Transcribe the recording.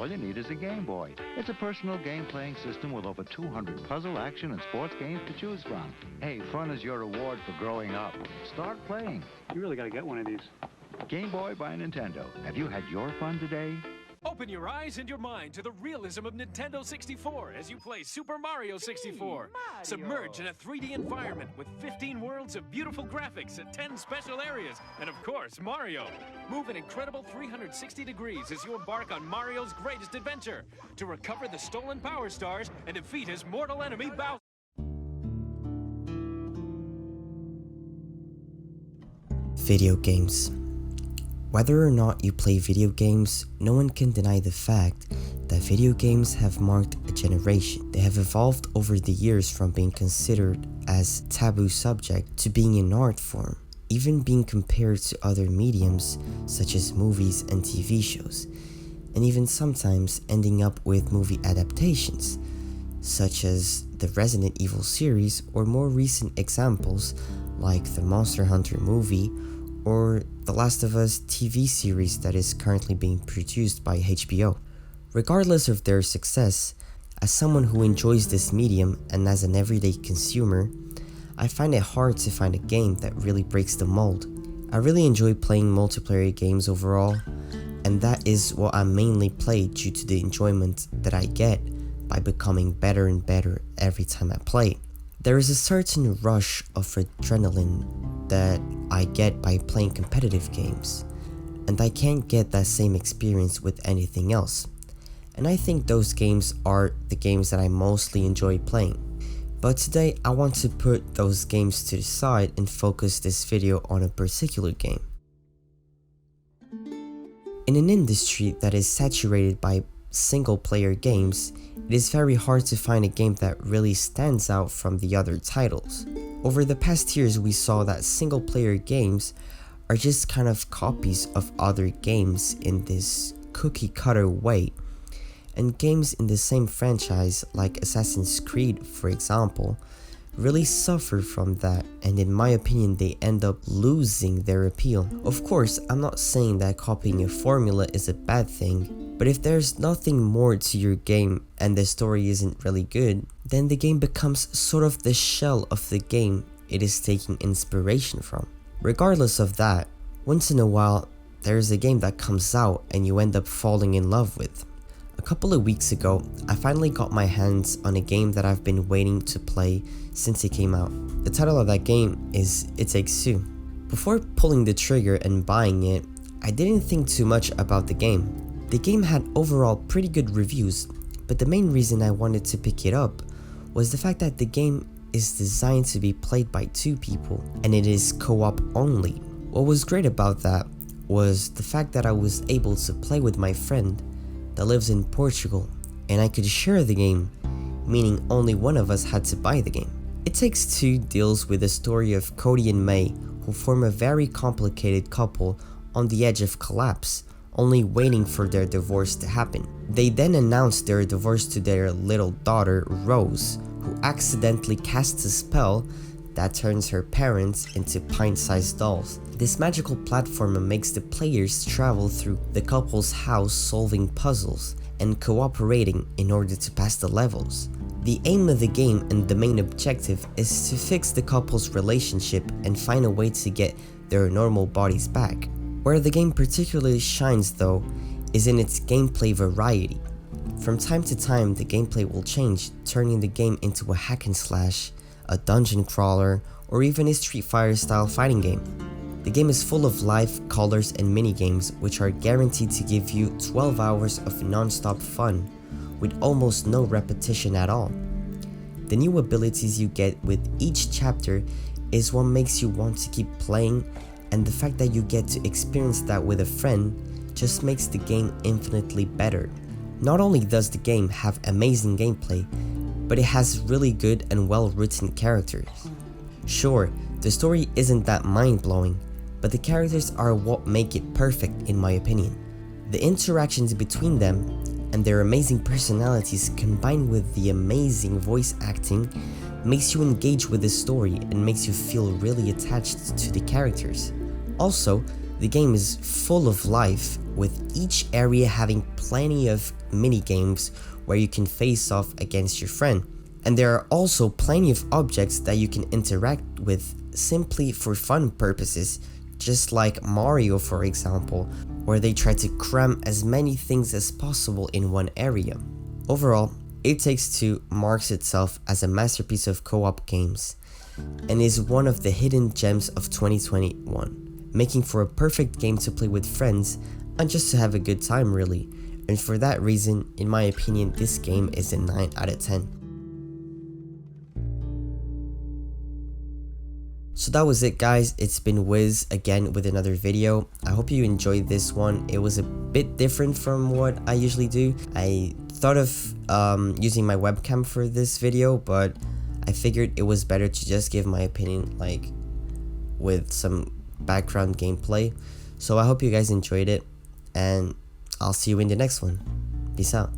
All you need is a Game Boy. It's a personal game-playing system with over 200 puzzle, action, and sports games to choose from. Hey, fun is your reward for growing up. Start playing. You really gotta get one of these. Game Boy by Nintendo. Have you had your fun today? Open your eyes and your mind to the realism of Nintendo 64 as you play Super Mario 64. Submerge in a 3D environment with 15 worlds of beautiful graphics and 10 special areas, and of course, Mario. Move an incredible 360 degrees as you embark on Mario's greatest adventure to recover the stolen Power Stars and defeat his mortal enemy, Bowser. Video games. Whether or not you play video games, no one can deny the fact that video games have marked a generation. They have evolved over the years from being considered as taboo subject to being an art form, even being compared to other mediums such as movies and TV shows, and even sometimes ending up with movie adaptations, such as the Resident Evil series or more recent examples like the Monster Hunter movie or The Last of Us TV series that is currently being produced by HBO. Regardless of their success, as someone who enjoys this medium and as an everyday consumer, I find it hard to find a game that really breaks the mold. I really enjoy playing multiplayer games overall, and that is what I mainly play due to the enjoyment that I get by becoming better and better every time I play. There is a certain rush of adrenaline that I get by playing competitive games, and I can't get that same experience with anything else. And I think those games are the games that I mostly enjoy playing. But today I want to put those games to the side and focus this video on a particular game. In an industry that is saturated by single-player games, it is very hard to find a game that really stands out from the other titles. Over the past years, we saw that single-player games are just kind of copies of other games in this cookie-cutter way, and games in the same franchise like Assassin's Creed, for example, really suffer from that, and in my opinion they end up losing their appeal. Of course, I'm not saying that copying a formula is a bad thing, but if there's nothing more to your game and the story isn't really good, then the game becomes sort of the shell of the game it is taking inspiration from. Regardless of that, once in a while there's a game that comes out and you end up falling in love with. A couple of weeks ago, I finally got my hands on a game that I've been waiting to play since it came out. The title of that game is It Takes Two. Before pulling the trigger and buying it, I didn't think too much about the game. The game had overall pretty good reviews, but the main reason I wanted to pick it up was the fact that the game is designed to be played by two people, and it is co-op only. What was great about that was the fact that I was able to play with my friend that lives in Portugal, and I could share the game, meaning only one of us had to buy the game. It Takes Two deals with the story of Cody and May, who form a very complicated couple on the edge of collapse, only waiting for their divorce to happen. They then announce their divorce to their little daughter, Rose, who accidentally casts a spell that turns her parents into pint-sized dolls. This magical platformer makes the players travel through the couple's house solving puzzles and cooperating in order to pass the levels. The aim of the game and the main objective is to fix the couple's relationship and find a way to get their normal bodies back. Where the game particularly shines though is in its gameplay variety. From time to time the gameplay will change, turning the game into a hack and slash, a dungeon crawler, or even a Street Fighter style fighting game. The game is full of life, colors, and mini-games which are guaranteed to give you 12 hours of non-stop fun, with almost no repetition at all. The new abilities you get with each chapter is what makes you want to keep playing, and the fact that you get to experience that with a friend just makes the game infinitely better. Not only does the game have amazing gameplay, but it has really good and well-written characters. Sure, the story isn't that mind-blowing, but the characters are what make it perfect in my opinion. The interactions between them and their amazing personalities combined with the amazing voice acting makes you engage with the story and makes you feel really attached to the characters. Also, The game is full of life, with each area having plenty of mini games where you can face off against your friend. And there are also plenty of objects that you can interact with simply for fun purposes, just like Mario for example, where they try to cram as many things as possible in one area. Overall, It Takes Two marks itself as a masterpiece of co-op games, and is one of the hidden gems of 2021, making for a perfect game to play with friends and just to have a good time really. And for that reason, in my opinion, this game is a 9 out of 10. So that was it guys, it's been Wiz again with another video. I hope you enjoyed this one. It was a bit different from what I usually do. I thought of using my webcam for this video, but I figured it was better to just give my opinion like with some background gameplay. So I hope you guys enjoyed it, and I'll see you in the next one. Peace out.